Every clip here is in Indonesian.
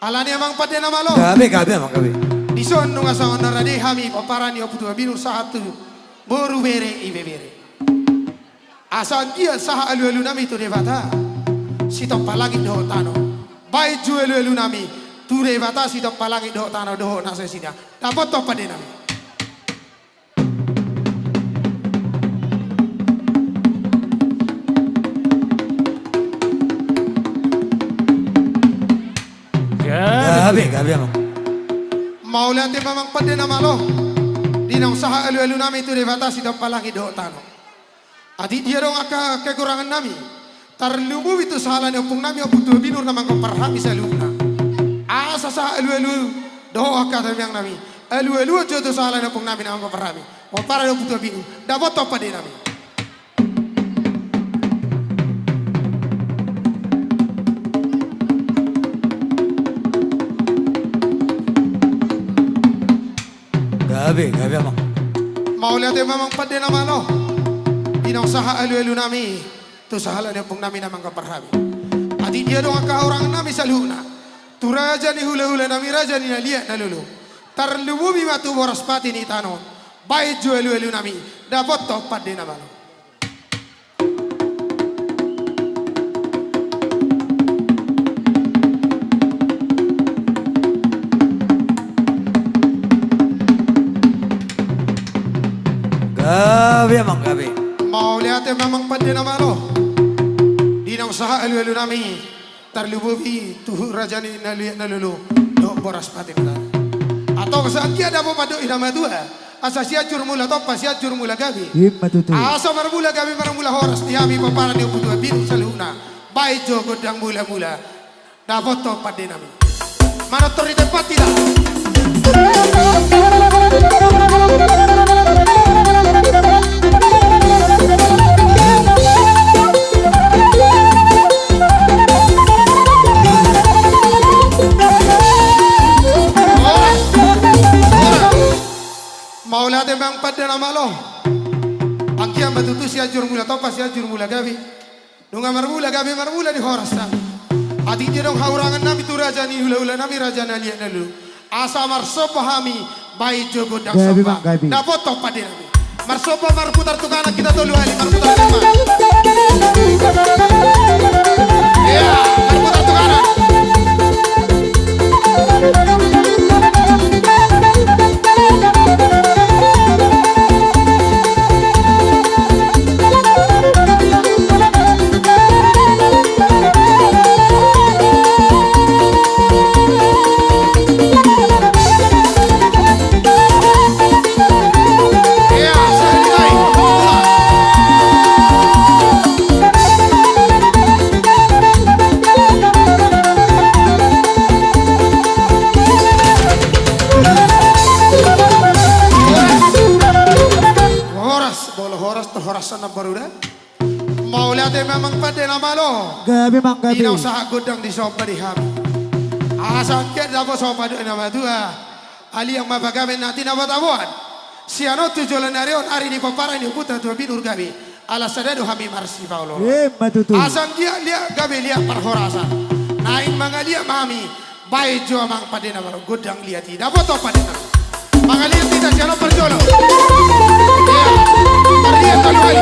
Alani amang pada nama lo. Gabe amang gabe. Di son nung asang onarade hami paparani oputu binu satu boru bere ibe bere. Asal dia sah alu nami tu devata. Sito palagi doh tano. Bai ju alu nami tu devata sito palagi doh tano doh nasa sida. Dapat to pada nami. Gabe amang. Maulate mamang pada nama lo. Dinang sah alu nami tu devata sito palagi doh tano. Adi dia dong aka kekurangan nami. Tarlubu itu salah opung nami oputu binur namang komparhami saluna. Asa sa alu doh aka yang nami. Alu jodoh salah opung nami namang komparhami. Kompara oputu binur. Dapat apa de nami. Gabe amang. Maulate mamang pada nama lo. Inang saha alu nami tu sahala ni pung nami namang kaparhami. Adi dia dong ka orang nami saluna. Tu raja ni hula nami raja ni liat na lulu. Tarlubu bima tu boras pati ni tanon. Bai ju alu nami dapat to pada nama lo. Gabe. Mau lihat memang pada nama lo. Dinang saha alu nami tarlububi tuh raja ni nalulu do boras pati nala. Atau saat dia dapat padu irama dua. Asa siacur mula topa siacur mula gabi. Asa marmula gabi marmula horas diami paparan ni butuh biru saluna. Baik jo godang mula. Dapat to pada nami. Mana tori tempat tidak. Maulate bang pada nama lo. Akia batutu siajur mula topa siajur mula gabi. Dunga marmula gabi marmula di horasa. Adi dia dong haurangan nami tu raja ni hula nami raja na liat nalu. Asa marsopa hami bai jogo dak sopa. Dapat to pada nami. Marsopa marputar tukana kita tolu hali marputar tema. Ya, marputar tukana. Mau lihat memang pada nama lo. Gabe mang gabe. Inau sah godang di sopa di ham. Asal kita dapat sopa do nama dua. Ali yang mabagamen nanti nama tabuan. Siano tujuan narion hari di paparan di putra tua binur gabe. Alasan do hami marsi paulo. Asal dia lihat gabe lihat perhorasan. Nain mangalia mami. Baik jua mang pada nama lo godang lihat tidak dapat pada nama. Mangalia tidak siano perjolo. Ya, perlihat kali kali.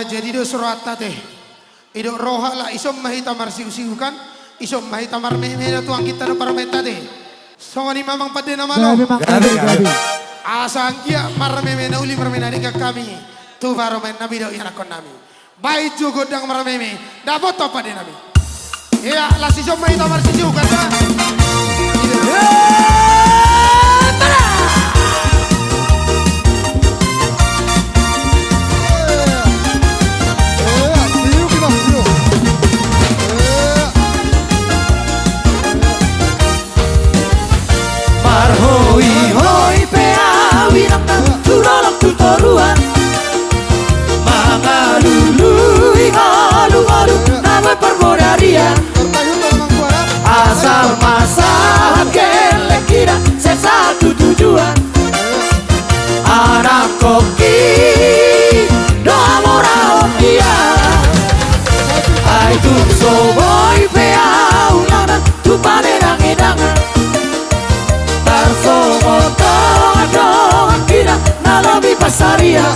Jadi do surata teh. Ido roha lah isom mahita marsiu-siu kan. Isom mahita marmeme tuang kita do parameta teh. Songoni mamang pada nama lo. Gabi. Asangkia marmeme na uli marmeme na kami. Tu baru main nabi do irakon nami. Baik juga dang marmeme. Dapat apa deh nabi. Ya lah si isom mahita marsiu kan. Hoi pea winang turolong tutoruan mangalului halu-halu nama permodarian asal masalah kelek kira sesatu tujuan anak koki doa moral dia aitu soboi pea winang tu panedang-edangan nalobi pasaria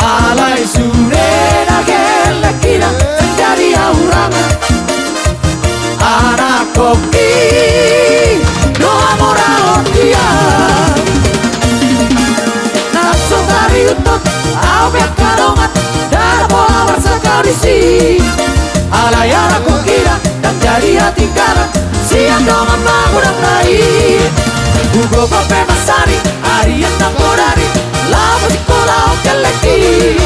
alai surena gele kira menjadi aurangan anak koki doa moral dia nafsu dari utot awet kadongat dan pola bersekondisi alai anak kokira dan jadi hati kanan siang dongan mengurang naik Hugo Pape Masari, Arian Tamborari, Lama Sikola Okeleki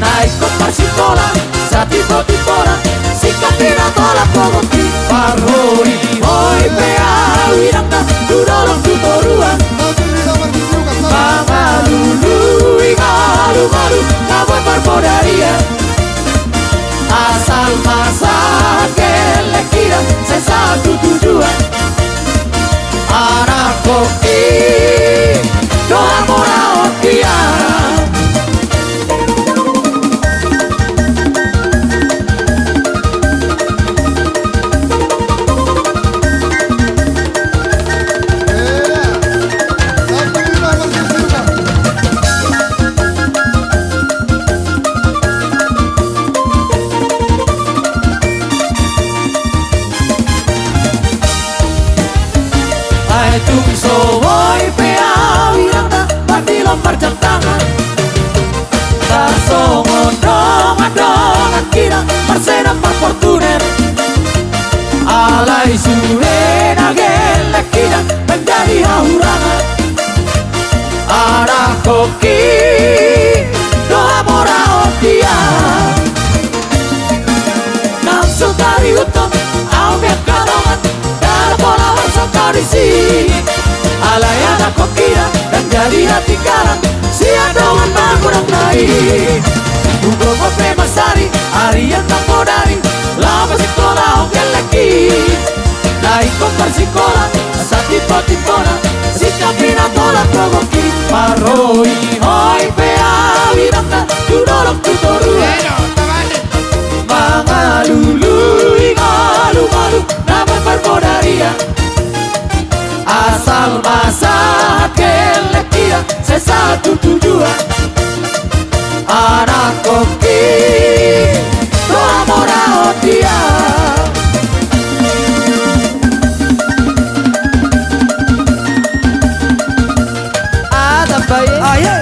Naik kompar Sikola, Sati-Potipora, Sikapira Tola Pogoki Parhoi, Hoi Pea, Wirangda, Tudolong Tutoruan Mangalulu, Ingalu-ngalu, Naboy Parpodaria Asal masa Kelekira, sesatu tujuan anak koki doa moral dia Tung sowoi pea wirangda bati lompar jam tangan Tarsongon dongan kira Marsena par Fortuner Alai surena gelek kira menjadi aurangan Anak koki doa moral dia Nafsu dari utuh awet kadongan dan pola bersekondisi alai anak kokira dan jadi hati kanan siang dongan mengurang naik Hugo Pape Masari, Arian Tambodari Lama Sikola Okeleki Naik kompar Sikola, Sati-Potipora Sikapina Tola Pogoki Parhoi, Hoi Pea Wirangda, Tudolong Tutoruan Mangalulu, Ingalu-ngalu Nama Permodaria Asal masa kelek kira sesatu tujuan anak koki doa moral dia ada bayi ayo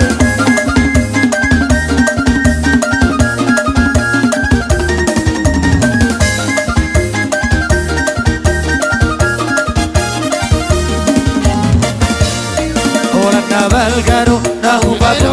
Navalgano, Nahubado,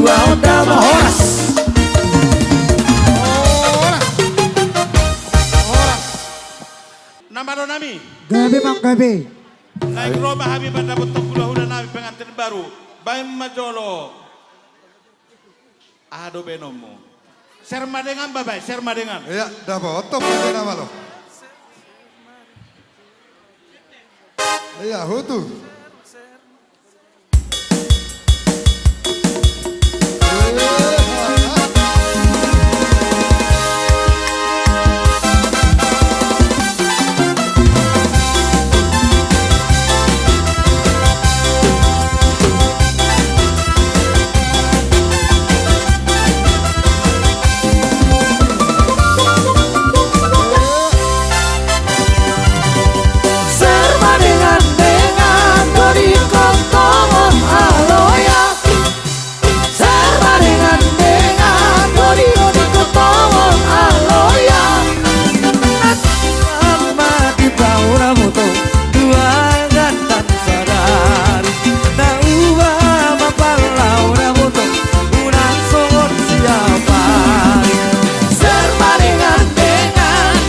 dua onda horas. Nama nami. Gabi mang gabi. Naik rumah Habib anda betul udah nabi pengantin baru. Baim majolo. Ado benomu. Serma dengan babai, serma dengan. Iya, dapat top aja nama lo. Iya, hutu. Serba dengan dori kontongon aloya. Serba dengan dori kontongon aloya. Sama di baura moto dua gantang sadar. Na uwa mapalaura moto unang songon siapa. Serba dengan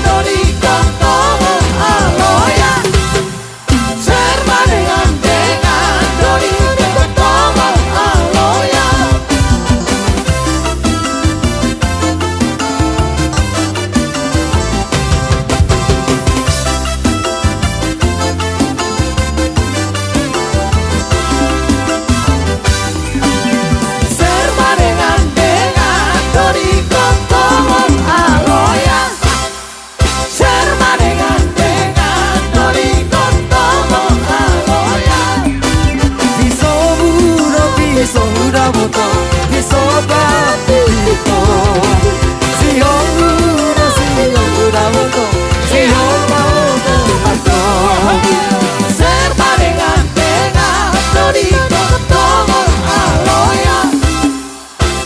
dori kontongon aloya. Serba dengan dori kontongon aloya. Serba dengan dori kontongon aloya. Serba dengan dori kontongon aloya. Piso muda moto, piso batito. Sihong muda moto, sihong moto. Serba dengan dori kontongon aloya.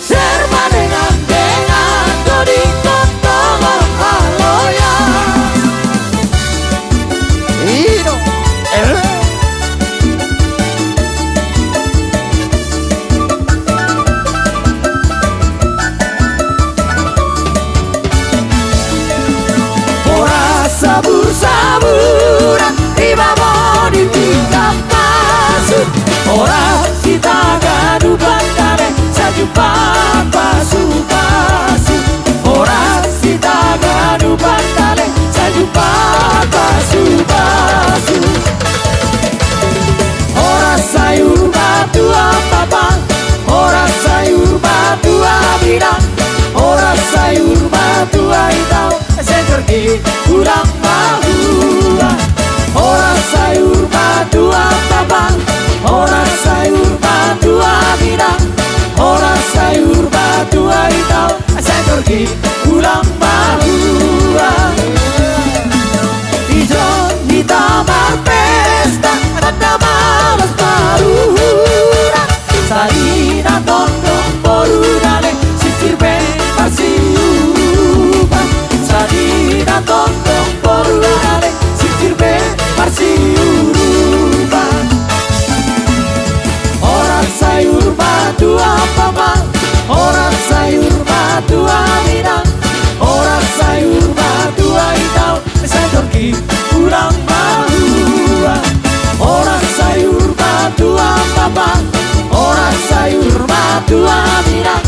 Serba dengan dori kontongon aloya. Ino, ora sabur-saburan tiba mau ditinggal pasut. Ora kita gadu bandare sajumpa pasu-pasu. Ora kita gadu bandare sajumpa pasu-pasu. Ora sayur batu apa-apa, ora sayur batu abidang, ora sayur batu aitau, seperti kurang bahua. Ora sayur batu apa-apa, ora sayur batu abidang, ora sayur batu aitau, seperti kurang bahua. Ijon hitam pesta pada malas parura. Salina tondong porudale sisir bebas siuba. Salina tondong porudale sisir bebas siuba. Orang sayur batu apa-apa, orang sayur batu aminang, orang sayur batu aitau, saya pergi pulang bahua. Orang sayur batu apa-apa, orang sayur batu aminang,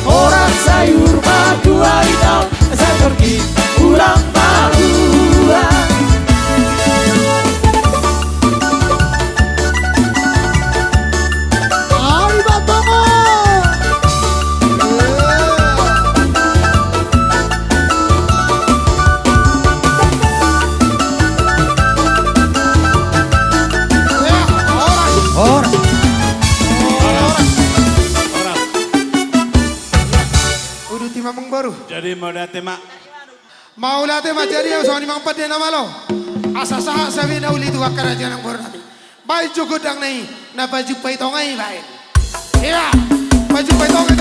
orang sayur batu aitau, saya pergi pulang bahua. Ay batongo. Orang. Udah timamang baru. Jadi mau datang mak. Mau latih macam dia sama ni mampat dia nama lo. Asa sah sabi na uli dua kerajaan yang baru nabi. Baik cukup dang nahi, na baju paitongai baik. Iya, baju paitongai